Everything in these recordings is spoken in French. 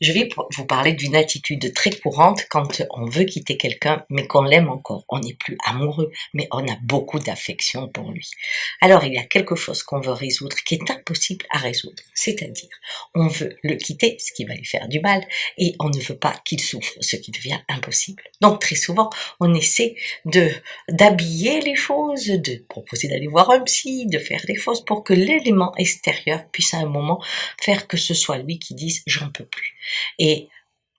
Je vais vous parler d'une attitude très courante quand on veut quitter quelqu'un, mais qu'on l'aime encore. On n'est plus amoureux, mais on a beaucoup d'affection pour lui. Alors, il y a quelque chose qu'on veut résoudre qui est impossible à résoudre. C'est-à-dire, on veut le quitter, ce qui va lui faire du mal, et on ne veut pas qu'il souffre, ce qui devient impossible. Donc, très souvent, on essaie d'habiller les choses, de proposer d'aller voir un psy, de faire des choses pour que l'élément extérieur puisse à un moment faire que ce soit lui qui dise j'en peux plus. Et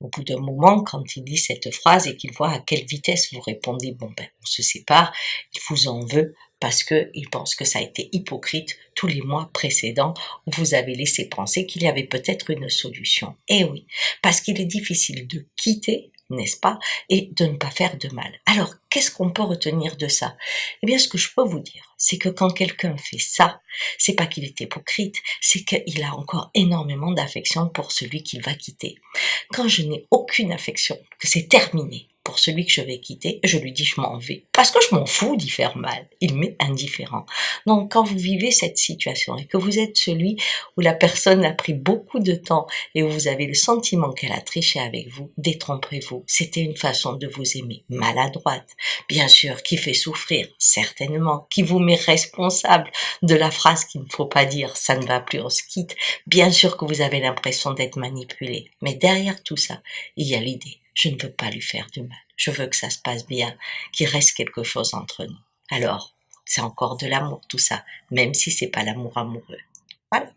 au bout d'un moment, quand il dit cette phrase et qu'il voit à quelle vitesse vous répondez bon ben on se sépare, il vous en veut parce que il pense que ça a été hypocrite tous les mois précédents où vous avez laissé penser qu'il y avait peut-être une solution. Eh oui, parce qu'il est difficile de quitter, n'est-ce pas, et de ne pas faire de mal. Alors, qu'est-ce qu'on peut retenir de ça? Eh bien, ce que je peux vous dire, c'est que quand quelqu'un fait ça, c'est pas qu'il est hypocrite, c'est qu'il a encore énormément d'affection pour celui qu'il va quitter. Quand je n'ai aucune affection, que c'est terminé pour celui que je vais quitter, je lui dis je m'en vais. Parce que je m'en fous d'y faire mal. Il m'est indifférent. Donc quand vous vivez cette situation et que vous êtes celui où la personne a pris beaucoup de temps et où vous avez le sentiment qu'elle a triché avec vous, détrompez-vous. C'était une façon de vous aimer maladroite. Bien sûr, qui fait souffrir, certainement, qui vous met responsable de la phrase qu'il ne faut pas dire, ça ne va plus, on se quitte. Bien sûr que vous avez l'impression d'être manipulé. Mais derrière tout ça, il y a l'idée. Je ne veux pas lui faire du mal. Je veux que ça se passe bien, qu'il reste quelque chose entre nous. Alors, c'est encore de l'amour tout ça, même si c'est pas l'amour amoureux. Voilà.